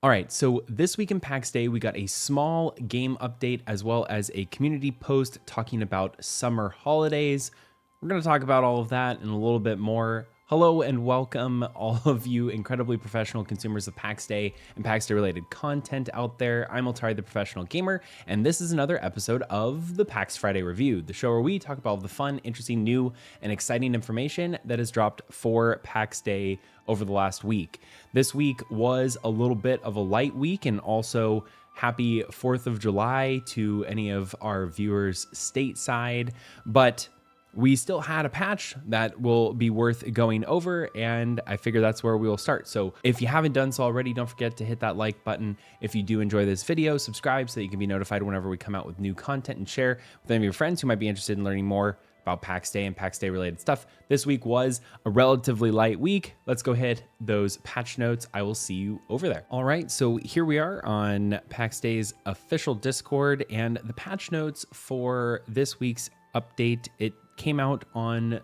All right, so this week in Pax Day, we got a small game update as well as a community post talking about summer holidays. We're going to talk about all of that and a little bit more. Hello and welcome, all of you incredibly professional consumers of Pax Day and Pax Day related content out there. I'm Altari, the professional gamer, and this is another episode of the Pax Friday Review, the show where we talk about all the fun, interesting, new, and exciting information that has dropped for Pax Day over the last week. This week was a little bit of a light week, and also happy 4th of July to any of our viewers stateside, but we still had a patch that will be worth going over, and I figure that's where we will start. So if you haven't done so already, don't forget to hit that like button. If you do enjoy this video, subscribe so that you can be notified whenever we come out with new content, and share with any of your friends who might be interested in learning more about Pax Day and Pax Day related stuff. This week was a relatively light week. Let's go hit those patch notes. I will see you over there. All right, so here we are on Pax Day's official Discord, and the patch notes for this week's update. It came out on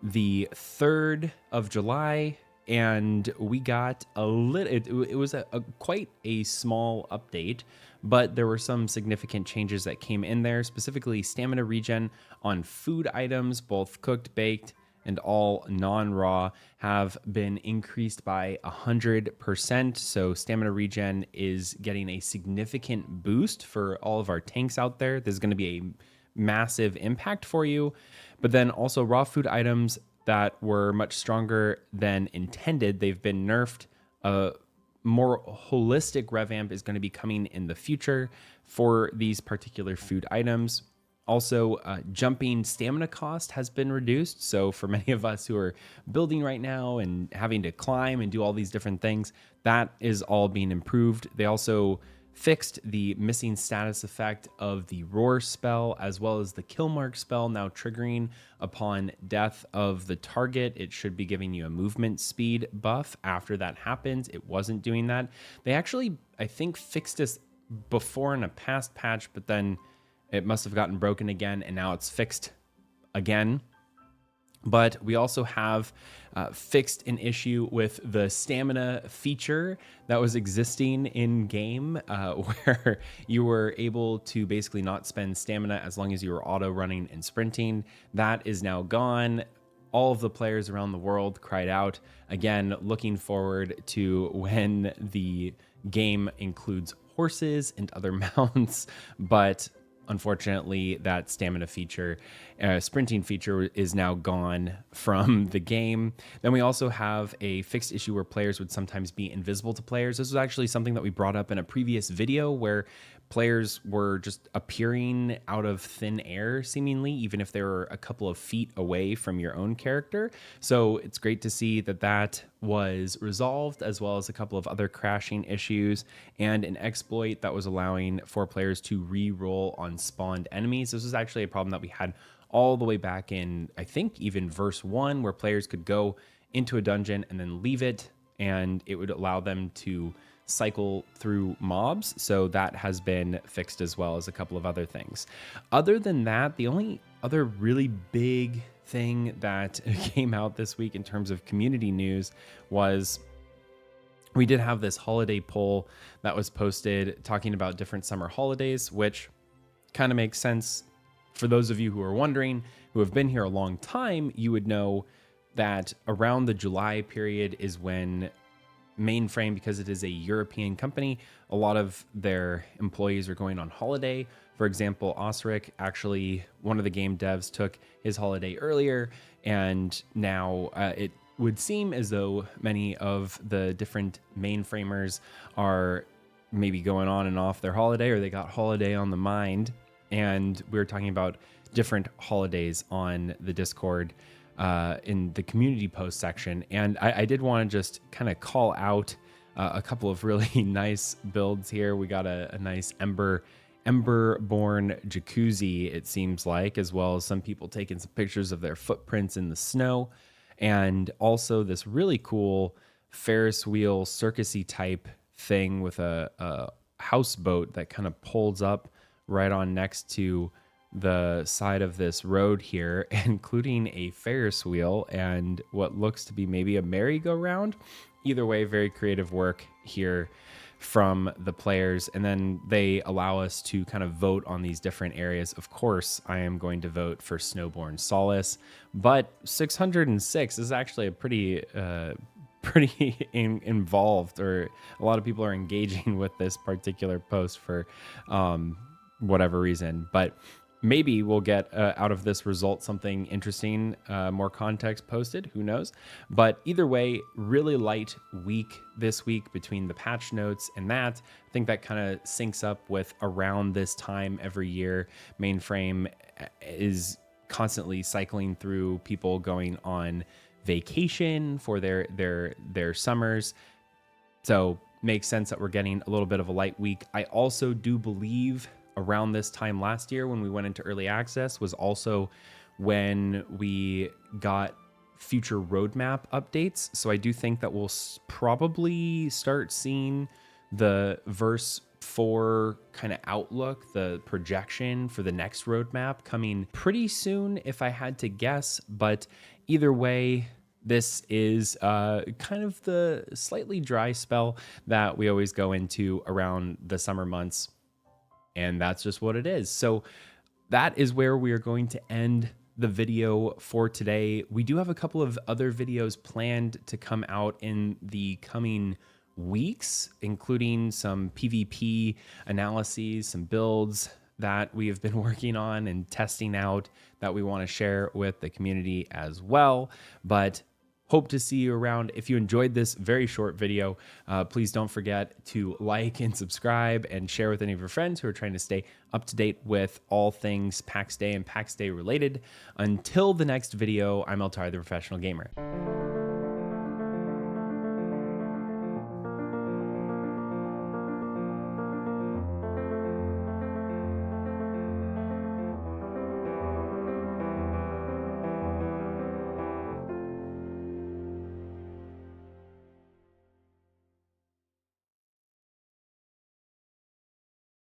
the 3rd of July, and we got a little, it was quite a small update, but there were some significant changes that came in there, specifically stamina regen on food items, both cooked, baked, and all non-raw, have been increased by 100%. So stamina regen is getting a significant boost for all of our tanks out there. There's going to be a massive impact for you. But then also raw food items that were much stronger than intended, they've been nerfed. A more holistic revamp is going to be coming in the future for these particular food items. Also, jumping stamina cost has been reduced. So for many of us who are building right now and having to climb and do all these different things, that is all being improved. They also fixed the missing status effect of the roar spell, as well as the kill mark spell now triggering upon death of the target. It should be giving you a movement speed buff after that happens. It wasn't doing that. They actually, I think, fixed this before in a past patch, but then it must have gotten broken again, and now it's fixed again. But we also have fixed an issue with the stamina feature that was existing in game, where you were able to basically not spend stamina as long as you were auto running and sprinting. That is now gone. All of the players around the world cried out. Again, looking forward to when the game includes horses and other mounts, but unfortunately, that stamina feature, sprinting feature, is now gone from the game. Then we also have a fixed issue where players would sometimes be invisible to players. This was actually something that we brought up in a previous video, where players were just appearing out of thin air, seemingly, even if they were a couple of feet away from your own character. So it's great to see that that was resolved, as well as a couple of other crashing issues and an exploit that was allowing for players to re-roll on spawned enemies. This was actually a problem that we had all the way back in, I think, even verse 1, where players could go into a dungeon and then leave it, and it would allow them to cycle through mobs. So that has been fixed, as well as a couple of other things. Other than that, the only other really big thing that came out this week in terms of community news was we did have this holiday poll that was posted talking about different summer holidays, which kind of makes sense. For those of you who are wondering, who have been here a long time, you would know that around the July period is when Mainframe, because it is a European company, a lot of their employees are going on holiday. For example, Osric, actually, one of the game devs, took his holiday earlier, and now it would seem as though many of the different mainframers are maybe going on and off their holiday, or they got holiday on the mind. And we were talking about different holidays on the Discord in the community post section. And I did want to just kind of call out a couple of really nice builds here. We got a nice Emberborn jacuzzi, it seems like, as well as some people taking some pictures of their footprints in the snow. And also this really cool Ferris wheel circusy type thing with a houseboat that kind of pulls up right on next to the side of this road here, including a Ferris wheel and what looks to be maybe a merry-go-round. Either way, very creative work here from the players, and then they allow us to kind of vote on these different areas. Of course, I am going to vote for Snowborn Solace, but 606 is actually a pretty involved, or a lot of people are engaging with this particular post for whatever reason. But maybe we'll get out of this result something interesting, more context posted, who knows. But either way, really light week this week between the patch notes and that. I think that kind of syncs up with around this time every year. Mainframe is constantly cycling through people going on vacation for their summers. So makes sense that we're getting a little bit of a light week. I also do believe around this time last year when we went into early access was also when we got future roadmap updates. So I do think that we'll probably start seeing the verse 4 kind of outlook, the projection for the next roadmap coming pretty soon, if I had to guess. But either way, this is kind of the slightly dry spell that we always go into around the summer months. And that's just what it is. So that is where we are going to end the video for today. We do have a couple of other videos planned to come out in the coming weeks, including some PvP analyses, some builds that we have been working on and testing out that we want to share with the community as well. But hope to see you around. If you enjoyed this very short video, please don't forget to like and subscribe and share with any of your friends who are trying to stay up to date with all things Pax Dei and Pax Dei related. Until the next video, I'm Altar, the Professional Gamer.